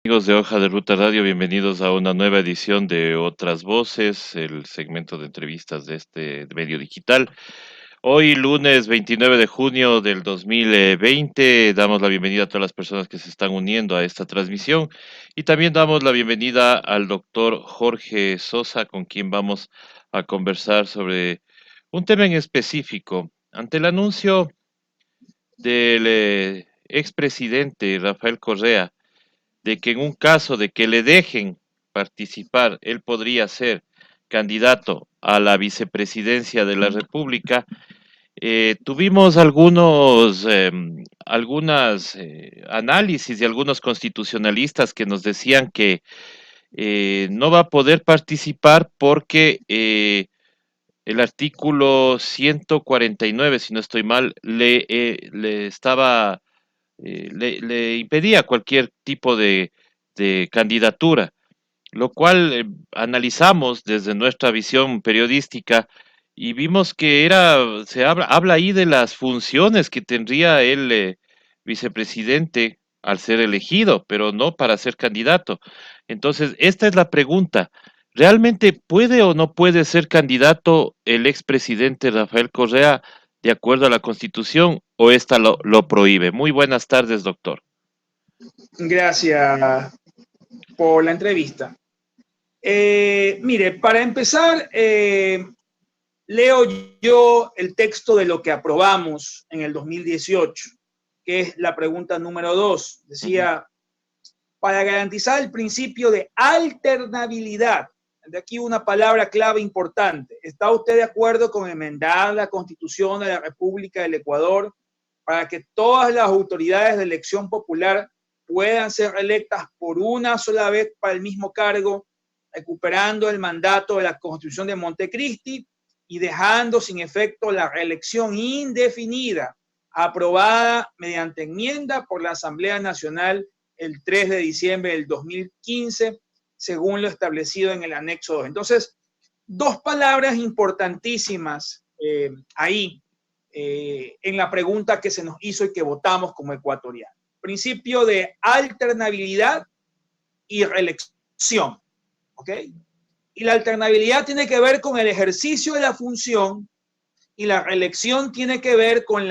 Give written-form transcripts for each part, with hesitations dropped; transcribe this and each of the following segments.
Amigos de Hoja de Ruta Radio, bienvenidos a una nueva edición de Otras Voces, el segmento de entrevistas de este medio digital. Hoy, lunes 29 de junio del 2020, damos la bienvenida a todas las personas que se están uniendo a esta transmisión y también damos la bienvenida al doctor Jorge Sosa, con quien vamos a conversar sobre un tema en específico. Ante el anuncio del expresidente Rafael Correa, de que en un caso de que le dejen participar, él podría ser candidato a la vicepresidencia de la República. Tuvimos algunas análisis de algunos constitucionalistas que nos decían que no va a poder participar porque el artículo 149, si no estoy mal, le impedía cualquier tipo de candidatura, lo cual analizamos desde nuestra visión periodística y vimos que habla ahí de las funciones que tendría el vicepresidente al ser elegido, pero no para ser candidato. Entonces, esta es la pregunta. ¿Realmente puede o no puede ser candidato el expresidente Rafael Correa de acuerdo a la Constitución o esta lo prohíbe? Muy buenas tardes, doctor. Gracias por la entrevista. Mire, para empezar, leo yo el texto de lo que aprobamos en el 2018, que es la pregunta número 2. Decía, para garantizar el principio de alternabilidad, de aquí una palabra clave importante, ¿está usted de acuerdo con enmendar la Constitución de la República del Ecuador para que todas las autoridades de elección popular puedan ser electas por una sola vez para el mismo cargo, recuperando el mandato de la Constitución de Montecristi y dejando sin efecto la reelección indefinida aprobada mediante enmienda por la Asamblea Nacional el 3 de diciembre del 2015, según lo establecido en el anexo 2? Entonces, dos palabras importantísimas ahí en la pregunta que se nos hizo y que votamos como ecuatorianos. Principio de alternabilidad y reelección, ¿ok? Y la alternabilidad tiene que ver con el ejercicio de la función y la reelección tiene que ver con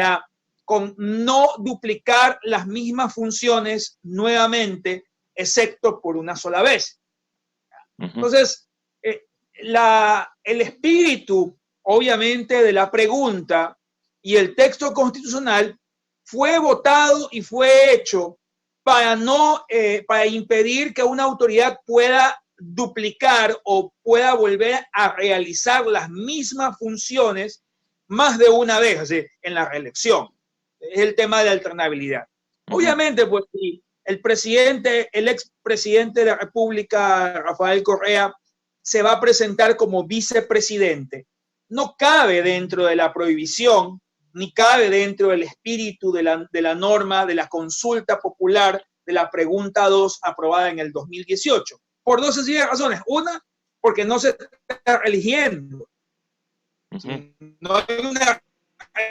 no duplicar las mismas funciones nuevamente, excepto por una sola vez. Entonces, el espíritu, obviamente, de la pregunta y el texto constitucional fue votado y fue hecho para impedir que una autoridad pueda duplicar o pueda volver a realizar las mismas funciones más de una vez, así, en la reelección. Es el tema de la alternabilidad. Obviamente, pues, si el expresidente de la República, Rafael Correa, se va a presentar como vicepresidente, no cabe dentro de la prohibición, ni cabe dentro del espíritu de la norma de la consulta popular de la pregunta 2 aprobada en el 2018. Por dos sencillas razones. Una, porque no se está eligiendo. No hay una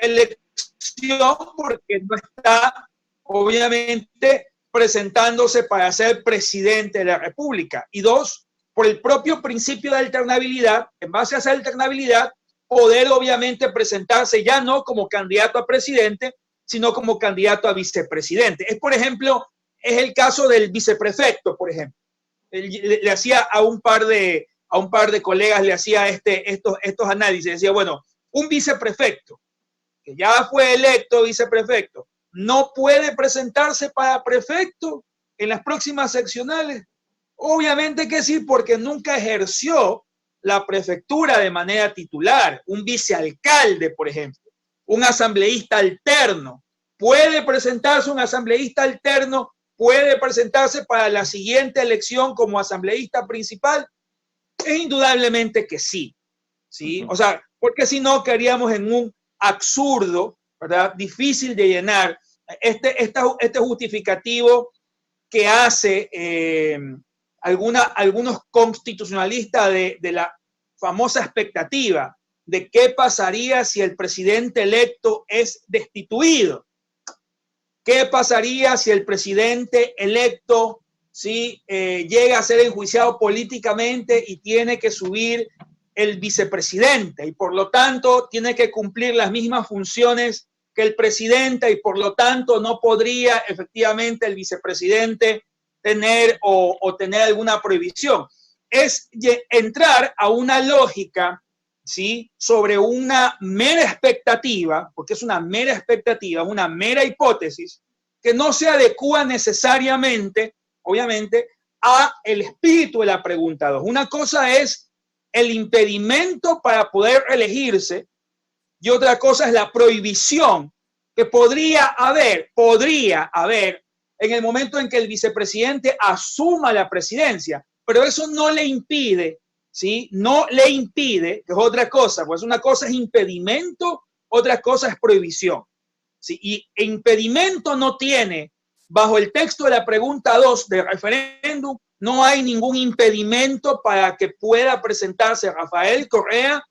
elección porque no está, obviamente, presentándose para ser presidente de la República. Y dos, por el propio principio de alternabilidad, en base a esa alternabilidad, poder obviamente presentarse ya no como candidato a presidente, sino como candidato a vicepresidente. Es, por ejemplo, es el caso del viceprefecto, por ejemplo. Le hacía a un par de colegas, le hacía estos análisis. Decía, bueno, un viceprefecto que ya fue electo viceprefecto no puede presentarse para prefecto en las próximas seccionales. Obviamente que sí, porque nunca ejerció la prefectura de manera titular. Un vicealcalde, por ejemplo, un asambleísta alterno. ¿Puede presentarse un asambleísta alterno? ¿Puede presentarse para la siguiente elección como asambleísta principal? Es indudablemente que sí. ¿Sí? O sea, porque si no quedaríamos en un absurdo, ¿verdad? Difícil de llenar. Este justificativo que hace algunos constitucionalistas de la famosa expectativa de qué pasaría si el presidente electo es destituido. ¿Qué pasaría si el presidente electo ¿sí? Llega a ser enjuiciado políticamente y tiene que subir el vicepresidente y por lo tanto tiene que cumplir las mismas funciones que el presidente y por lo tanto no podría efectivamente el vicepresidente tener o tener alguna prohibición. Es entrar a una lógica, ¿sí? Sobre una mera expectativa, porque es una mera expectativa, una mera hipótesis, que no se adecua necesariamente, obviamente, a el espíritu de la pregunta 2. Una cosa es el impedimento para poder elegirse y otra cosa es la prohibición que podría haber en el momento en que el vicepresidente asuma la presidencia, pero eso no le impide, ¿sí? No le impide, que es otra cosa, pues una cosa es impedimento, otra cosa es prohibición, ¿sí? Y impedimento no tiene, bajo el texto de la pregunta 2 del referéndum, no hay ningún impedimento para que pueda presentarse Rafael Correa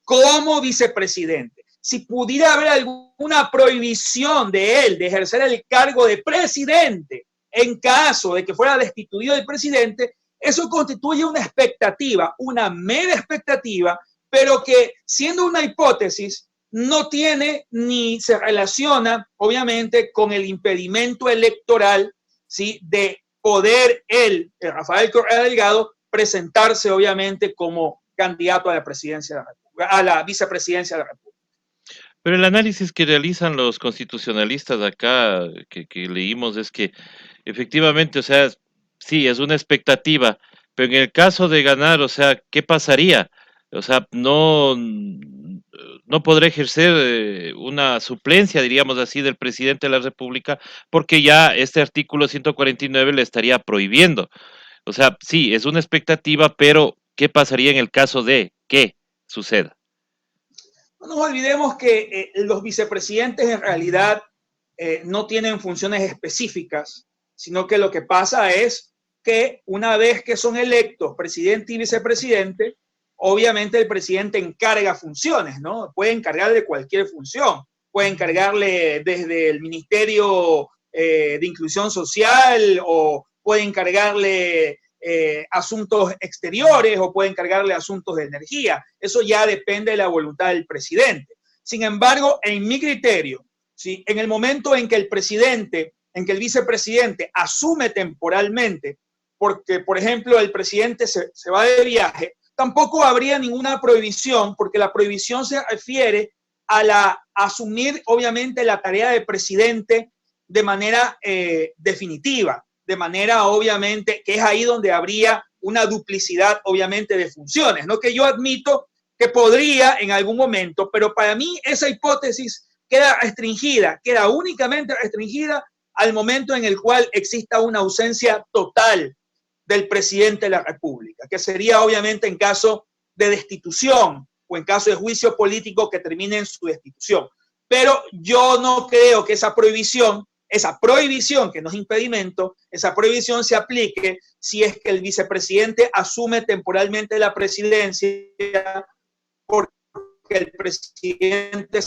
como vicepresidente. Si pudiera haber alguna prohibición de él de ejercer el cargo de presidente en caso de que fuera destituido el presidente, eso constituye una expectativa, una mera expectativa, pero que siendo una hipótesis no tiene ni se relaciona, obviamente, con el impedimento electoral, ¿sí? De poder él, Rafael Correa Delgado, presentarse, obviamente, como candidato a la presidencia de la República, a la vicepresidencia de la República. Pero el análisis que realizan los constitucionalistas acá, que leímos, es que efectivamente, o sea, sí, es una expectativa, pero en el caso de ganar, o sea, ¿qué pasaría? O sea, no podrá ejercer una suplencia, diríamos así, del presidente de la República, porque ya este artículo 149 le estaría prohibiendo. O sea, sí, es una expectativa, pero ¿qué pasaría en el caso de que suceda? No nos olvidemos que los vicepresidentes en realidad no tienen funciones específicas, sino que lo que pasa es que una vez que son electos presidente y vicepresidente, obviamente el presidente encarga funciones, ¿no? Puede encargarle cualquier función, puede encargarle desde el Ministerio de Inclusión Social o puede encargarle asuntos exteriores o puede encargarle asuntos de energía. Eso ya depende de la voluntad del presidente. Sin embargo, en mi criterio, ¿sí? En el momento en que el presidente, en que el vicepresidente asume temporalmente, porque, por ejemplo, el presidente se va de viaje, tampoco habría ninguna prohibición, porque la prohibición se refiere a asumir, obviamente, la tarea de presidente de manera definitiva, de manera, obviamente, que es ahí donde habría una duplicidad, obviamente, de funciones, ¿no? Que yo admito que podría en algún momento, pero para mí esa hipótesis queda restringida, queda únicamente restringida al momento en el cual exista una ausencia total del presidente de la República, que sería obviamente en caso de destitución o en caso de juicio político que termine en su destitución. Pero yo no creo que esa prohibición, que no es impedimento, esa prohibición se aplique si es que el vicepresidente asume temporalmente la presidencia porque el presidente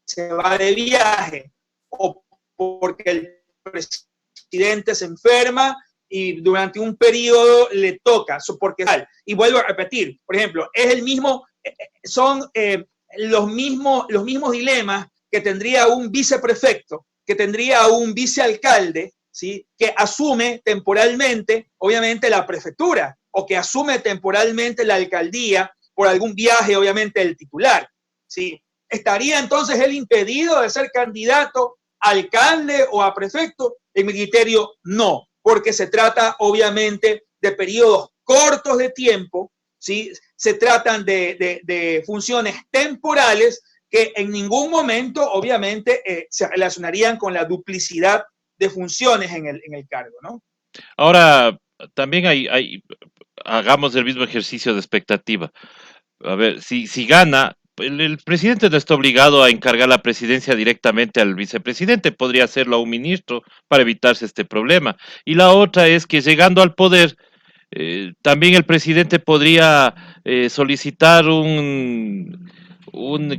se va de viaje o porque el presidente se enferma y durante un periodo le toca, porque tal. Y vuelvo a repetir, por ejemplo, es el mismo, son los mismos dilemas que tendría un viceprefecto, que tendría un vicealcalde, ¿sí? Que asume temporalmente, obviamente, la prefectura o que asume temporalmente la alcaldía por algún viaje, obviamente, del titular, ¿sí? ¿Estaría entonces él impedido de ser candidato a alcalde o a prefecto? En mi criterio, no, porque se trata, obviamente, de periodos cortos de tiempo, ¿sí? Se tratan de funciones temporales que en ningún momento, obviamente, se relacionarían con la duplicidad de funciones en el cargo, ¿no? Ahora, también hagamos el mismo ejercicio de expectativa. A ver, si gana, el presidente no está obligado a encargar la presidencia directamente al vicepresidente, podría hacerlo a un ministro para evitarse este problema. Y la otra es que llegando al poder, también el presidente podría solicitar un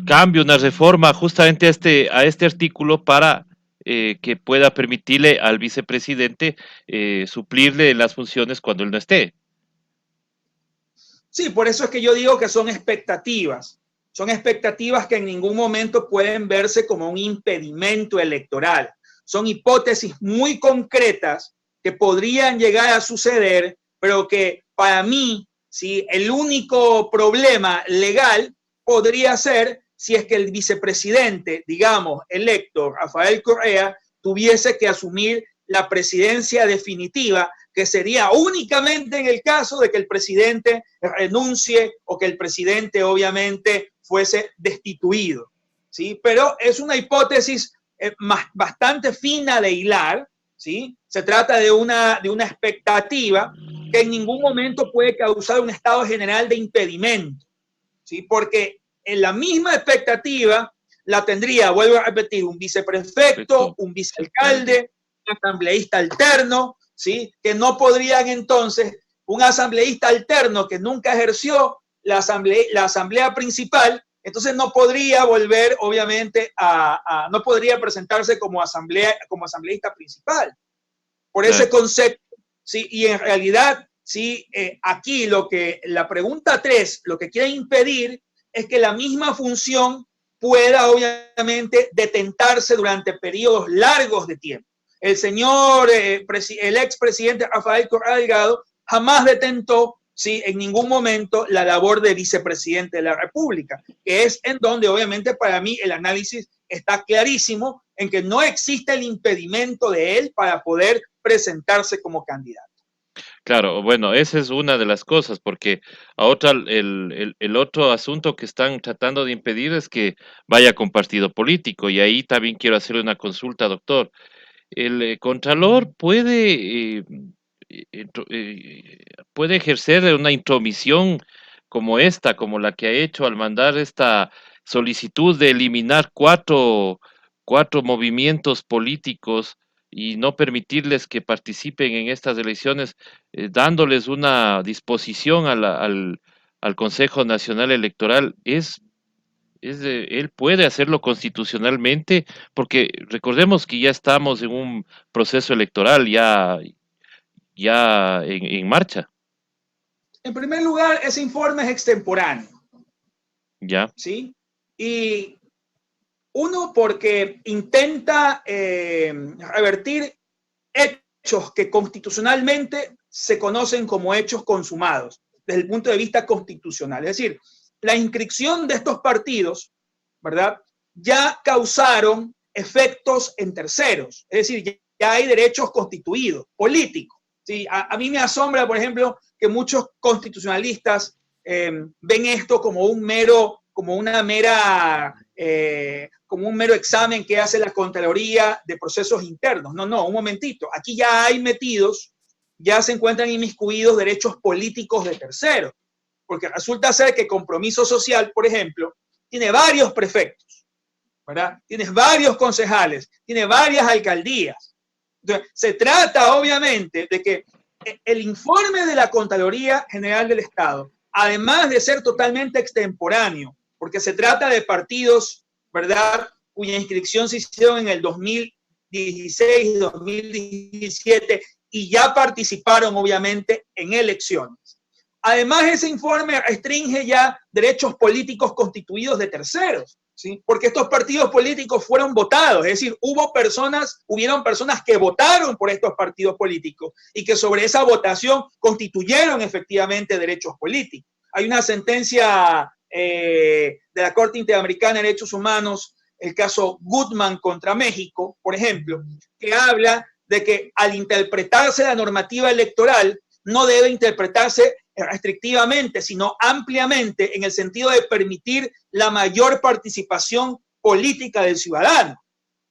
cambio, una reforma justamente a este artículo para que pueda permitirle al vicepresidente suplirle en las funciones cuando él no esté. Sí, por eso es que yo digo que son expectativas. Son expectativas que en ningún momento pueden verse como un impedimento electoral. Son hipótesis muy concretas que podrían llegar a suceder, pero que para mí, sí, el único problema legal podría ser si es que el vicepresidente, digamos, electo, Rafael Correa, tuviese que asumir la presidencia definitiva, que sería únicamente en el caso de que el presidente renuncie o que el presidente obviamente fuese destituido. ¿Sí? Pero es una hipótesis bastante fina de hilar. ¿Sí? Se trata de una expectativa que en ningún momento puede causar un estado general de impedimento. ¿Sí? Porque en la misma expectativa la tendría, vuelvo a repetir, un viceprefecto, un vicealcalde, un asambleísta alterno, ¿sí? Que no podrían entonces, un asambleísta alterno que nunca ejerció la asamblea principal, entonces no podría volver, obviamente, no podría presentarse como asambleísta principal. Por ese concepto, ¿sí? Y en realidad, ¿sí? Aquí la pregunta 3, lo que quiere impedir es que la misma función pueda obviamente detentarse durante periodos largos de tiempo. El señor, el expresidente Rafael Correa Delgado jamás detentó, ¿sí? En ningún momento la labor de vicepresidente de la República, que es en donde obviamente para mí el análisis está clarísimo en que no existe el impedimento de él para poder presentarse como candidato. Claro, bueno, esa es una de las cosas, porque a otra, el otro asunto que están tratando de impedir es que vaya con partido político, y ahí también quiero hacerle una consulta, doctor. ¿El Contralor puede ejercer una intromisión como esta, como la que ha hecho al mandar esta solicitud de eliminar cuatro movimientos políticos y no permitirles que participen en estas elecciones, dándoles una disposición al Consejo Nacional Electoral? Él puede hacerlo constitucionalmente, porque recordemos que ya estamos en un proceso electoral ya en marcha. En primer lugar, ese informe es extemporáneo. Ya. ¿Sí? Y uno, porque intenta revertir hechos que constitucionalmente se conocen como hechos consumados desde el punto de vista constitucional. Es decir, la inscripción de estos partidos, ¿verdad? Ya causaron efectos en terceros. Es decir, ya hay derechos constituidos, políticos. ¿Sí? A mí me asombra, por ejemplo, que muchos constitucionalistas ven esto como un mero examen que hace la Contraloría de procesos internos. No, un momentito. Aquí ya hay metidos, ya se encuentran inmiscuidos derechos políticos de terceros. Porque resulta ser que Compromiso Social, por ejemplo, tiene varios prefectos, ¿verdad? Tienes varios concejales, tiene varias alcaldías. Entonces, se trata, obviamente, de que el informe de la Contraloría General del Estado, además de ser totalmente extemporáneo, porque se trata de partidos, ¿verdad?, cuya inscripción se hicieron en el 2016, 2017 y ya participaron, obviamente, en elecciones. Además, ese informe restringe ya derechos políticos constituidos de terceros, ¿sí? Porque estos partidos políticos fueron votados, es decir, hubieron personas que votaron por estos partidos políticos y que sobre esa votación constituyeron efectivamente derechos políticos. Hay una sentencia de la Corte Interamericana de Derechos Humanos, el caso Goodman contra México, por ejemplo, que habla de que al interpretarse la normativa electoral no debe interpretarse restrictivamente, sino ampliamente en el sentido de permitir la mayor participación política del ciudadano.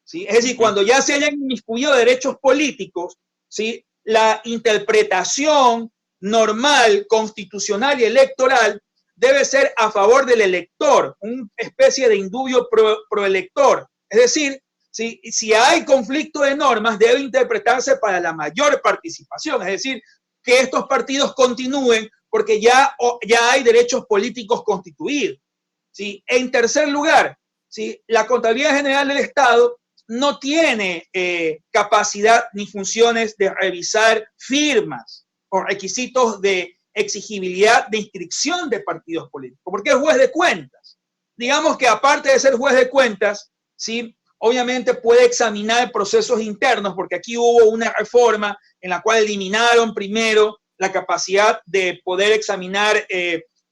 ¿Sí? Es decir, cuando ya se hayan inmiscuido derechos políticos, ¿sí?, la interpretación normal, constitucional y electoral debe ser a favor del elector, una especie de indubio pro elector. Es decir, si hay conflicto de normas, debe interpretarse para la mayor participación, es decir, que estos partidos continúen porque ya hay derechos políticos constituidos. ¿Sí? En tercer lugar, ¿sí?, la Contraloría General del Estado no tiene capacidad ni funciones de revisar firmas o requisitos de exigibilidad de inscripción de partidos políticos, porque es juez de cuentas. Digamos que aparte de ser juez de cuentas, ¿sí? Obviamente puede examinar procesos internos, porque aquí hubo una reforma en la cual eliminaron primero la capacidad de poder examinar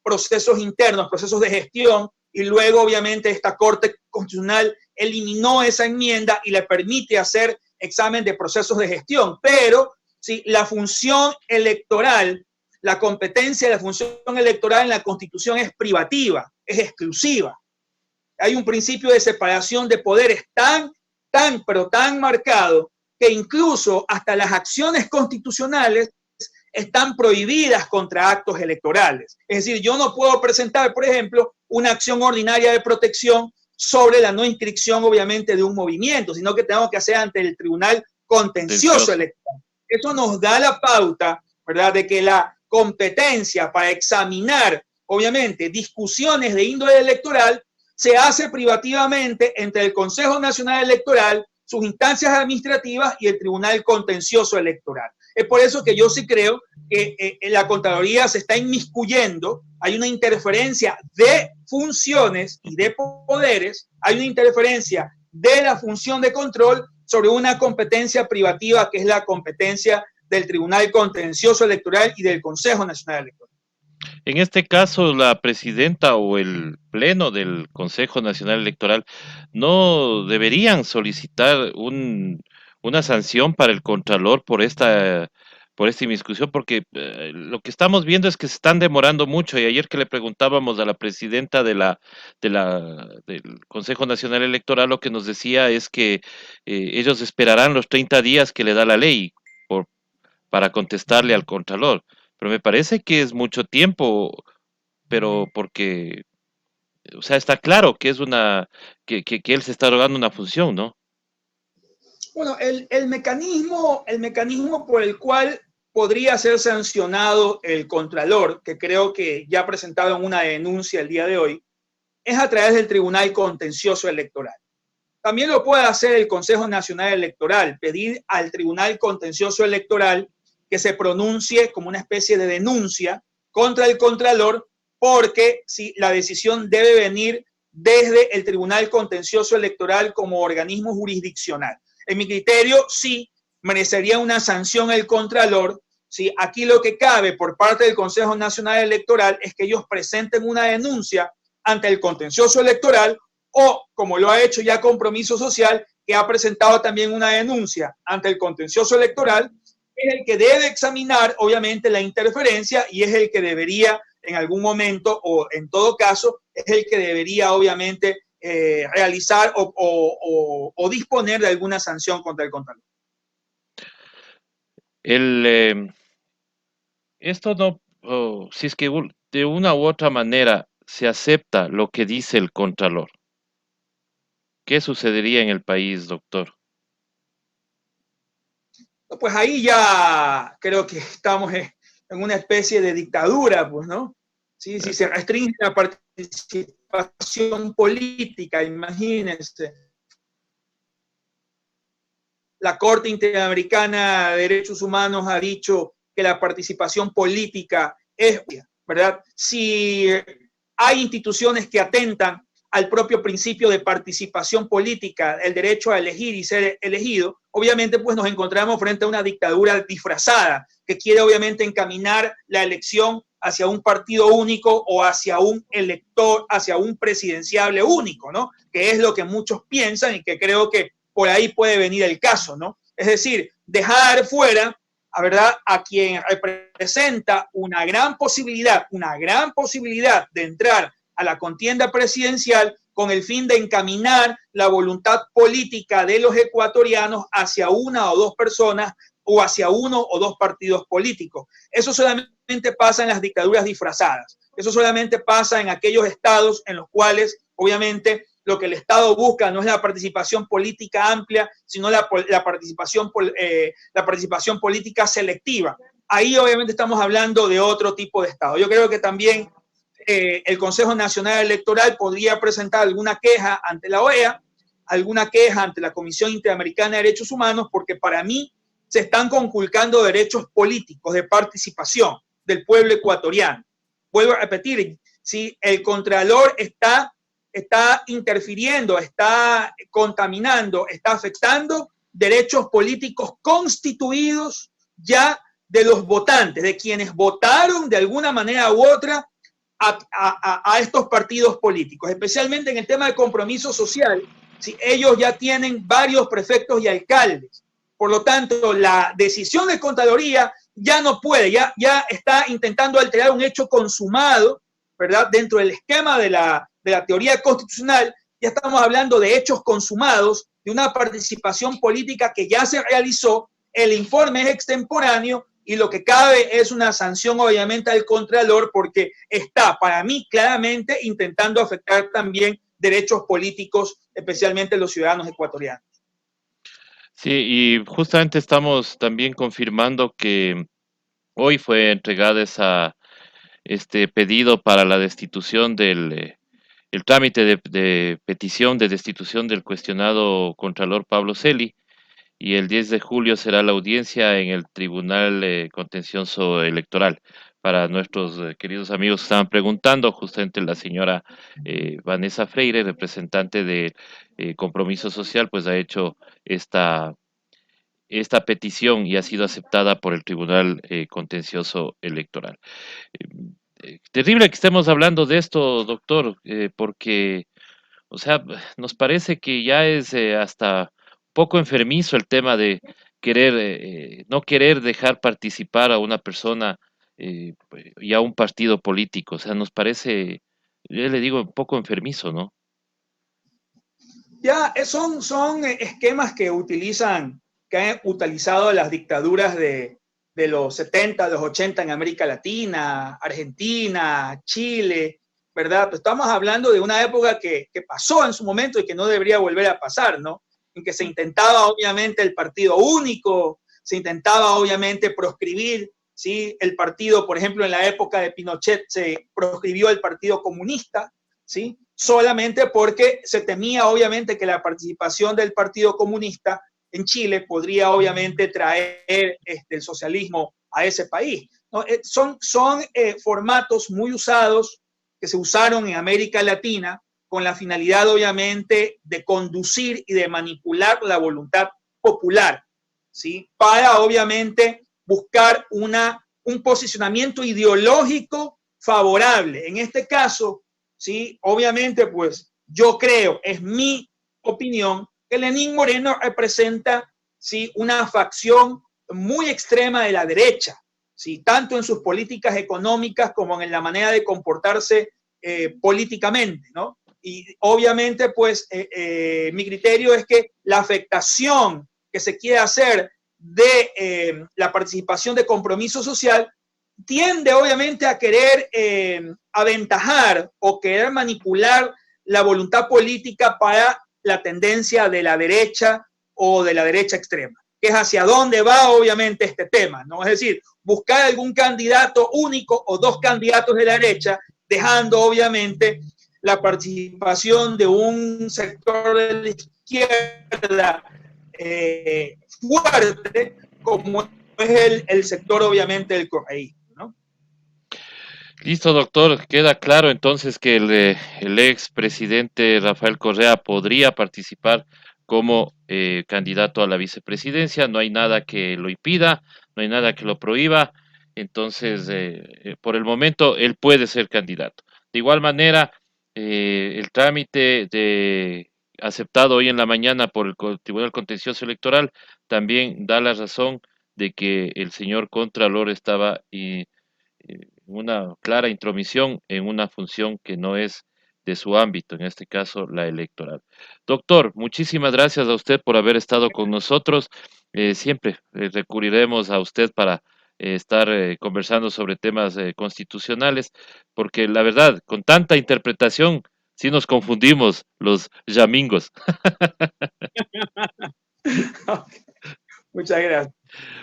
procesos internos, procesos de gestión, y luego obviamente esta Corte Constitucional eliminó esa enmienda y le permite hacer examen de procesos de gestión, pero ¿sí? La función electoral, la competencia de la función electoral en la Constitución es privativa, es exclusiva. Hay un principio de separación de poderes pero tan marcado que incluso hasta las acciones constitucionales están prohibidas contra actos electorales. Es decir, yo no puedo presentar, por ejemplo, una acción ordinaria de protección sobre la no inscripción, obviamente, de un movimiento, sino que tengo que hacer ante el Tribunal Contencioso Electoral. Eso nos da la pauta, ¿verdad?, de que la competencia para examinar, obviamente, discusiones de índole electoral se hace privativamente entre el Consejo Nacional Electoral, sus instancias administrativas y el Tribunal Contencioso Electoral. Es por eso que yo sí creo que la Contraloría se está inmiscuyendo, hay una interferencia de funciones y de poderes, hay una interferencia de la función de control sobre una competencia privativa que es la competencia del Tribunal Contencioso Electoral y del Consejo Nacional Electoral. En este caso, la presidenta o el pleno del Consejo Nacional Electoral no deberían solicitar una sanción para el Contralor por esta inmiscusión, porque lo que estamos viendo es que se están demorando mucho. Y ayer que le preguntábamos a la presidenta del Consejo Nacional Electoral, lo que nos decía es que ellos esperarán los 30 días que le da la ley para contestarle al Contralor. Pero me parece que es mucho tiempo, pero porque, o sea, está claro que es que él se está rogando una función, ¿no? Bueno, el mecanismo por el cual podría ser sancionado el Contralor, que creo que ya ha presentado en una denuncia el día de hoy, es a través del Tribunal Contencioso Electoral. También lo puede hacer el Consejo Nacional Electoral, pedir al Tribunal Contencioso Electoral que se pronuncie como una especie de denuncia contra el Contralor, porque si la decisión debe venir desde el Tribunal Contencioso Electoral como organismo jurisdiccional. En mi criterio, sí, merecería una sanción el Contralor. Sí, aquí lo que cabe por parte del Consejo Nacional Electoral es que ellos presenten una denuncia ante el Contencioso Electoral o, como lo ha hecho ya Compromiso Social, que ha presentado también una denuncia ante el Contencioso Electoral, es el que debe examinar, obviamente, la interferencia y es el que debería, en algún momento, o en todo caso, es el que debería, obviamente, realizar o disponer de alguna sanción contra el Contralor. Esto no, si es que de una u otra manera se acepta lo que dice el Contralor, ¿qué sucedería en el país, doctor? Pues ahí ya creo que estamos en una especie de dictadura, pues, ¿no? Sí, si se restringe la participación política, imagínense. La Corte Interamericana de Derechos Humanos ha dicho que la participación política es, ¿verdad? Si hay instituciones que atentan al propio principio de participación política, el derecho a elegir y ser elegido, obviamente pues nos encontramos frente a una dictadura disfrazada que quiere obviamente encaminar la elección hacia un partido único o hacia un elector, hacia un presidenciable único, ¿no? Que es lo que muchos piensan y que creo que por ahí puede venir el caso, ¿no? Es decir, dejar fuera, a verdad, a quien representa una gran posibilidad de entrar a la contienda presidencial con el fin de encaminar la voluntad política de los ecuatorianos hacia una o dos personas o hacia uno o dos partidos políticos. Eso solamente pasa en las dictaduras disfrazadas. Eso solamente pasa en aquellos estados en los cuales, obviamente, lo que el Estado busca no es la participación política amplia, sino la participación política selectiva. Ahí obviamente estamos hablando de otro tipo de Estado. Yo creo que también el Consejo Nacional Electoral podría presentar alguna queja ante la OEA alguna queja ante la Comisión Interamericana de Derechos Humanos, porque para mí se están conculcando derechos políticos de participación del pueblo ecuatoriano. Vuelvo a repetir, si el Contralor está interfiriendo, está contaminando, está afectando derechos políticos constituidos ya de los votantes, de quienes votaron de alguna manera u otra a estos partidos políticos, especialmente en el tema de compromiso social. Si ellos ya tienen varios prefectos y alcaldes, por lo tanto, la decisión de Contraloría ya no puede, ya está intentando alterar un hecho consumado, ¿verdad? Dentro del esquema de la teoría constitucional, ya estamos hablando de hechos consumados, de una participación política que ya se realizó, el informe es extemporáneo y lo que cabe es una sanción obviamente al Contralor porque está, para mí, claramente intentando afectar también derechos políticos, especialmente los ciudadanos ecuatorianos. Sí, y justamente estamos también confirmando que hoy fue entregada este pedido para la destitución el trámite de petición de destitución del cuestionado Contralor Pablo Celi, y el 10 de julio será la audiencia en el Tribunal Contencioso Electoral. Para nuestros queridos amigos que estaban preguntando, justamente la señora Vanessa Freire, representante de Compromiso Social, pues ha hecho esta petición y ha sido aceptada por el Tribunal Contencioso Electoral. Terrible que estemos hablando de esto, doctor, porque, o sea, nos parece que ya es hasta un poco enfermizo el tema de no querer dejar participar a una persona y a un partido político. O sea, nos parece, yo le digo, un poco enfermizo, ¿no? Ya son esquemas que que han utilizado las dictaduras de los 70, los 80 en América Latina, Argentina, Chile, ¿verdad? Pues estamos hablando de una época que pasó en su momento y que no debería volver a pasar, ¿no? En que se intentaba obviamente el partido único, se intentaba obviamente proscribir, ¿sí? El partido, por ejemplo, en la época de Pinochet se proscribió el Partido Comunista, ¿sí? Solamente porque se temía obviamente que la participación del Partido Comunista en Chile podría obviamente traer el socialismo a ese país. ¿No? Son formatos muy usados que se usaron en América Latina con la finalidad obviamente de conducir y de manipular la voluntad popular, ¿sí? Para obviamente buscar un posicionamiento ideológico favorable. En este caso, ¿sí? Obviamente, pues yo creo, es mi opinión, que Lenín Moreno representa, ¿sí? Una facción muy extrema de la derecha, ¿sí? Tanto en sus políticas económicas como en la manera de comportarse políticamente, ¿no? Y obviamente, pues mi criterio es que la afectación que se quiere hacer de la participación de compromiso social tiende obviamente a querer aventajar o querer manipular la voluntad política para la tendencia de la derecha o de la derecha extrema, que es hacia dónde va obviamente este tema, ¿no? Es decir, buscar algún candidato único o dos candidatos de la derecha, dejando obviamente la participación de un sector de la izquierda fuerte, como es el sector obviamente del correísmo. Listo, doctor. Queda claro entonces que el ex presidente Rafael Correa podría participar como candidato a la vicepresidencia. No hay nada que lo impida, no hay nada que lo prohíba. Entonces, por el momento, él puede ser candidato. De igual manera, el trámite aceptado hoy en la mañana por el Tribunal Contencioso Electoral también da la razón de que el señor Contralor estaba una clara intromisión en una función que no es de su ámbito, en este caso la electoral. Doctor, muchísimas gracias a usted por haber estado con nosotros. Siempre recurriremos a usted para estar conversando sobre temas constitucionales, porque la verdad, con tanta interpretación, sí nos confundimos los yamingos. Muchas gracias.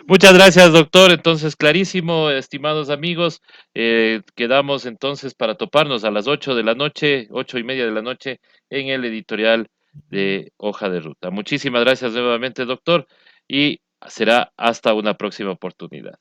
Muchas gracias, doctor. Entonces, clarísimo, estimados amigos, quedamos entonces para toparnos a las 8 de la noche, 8:30 de la noche, en el editorial de hoja de ruta. Muchísimas gracias nuevamente, doctor, y será hasta una próxima oportunidad.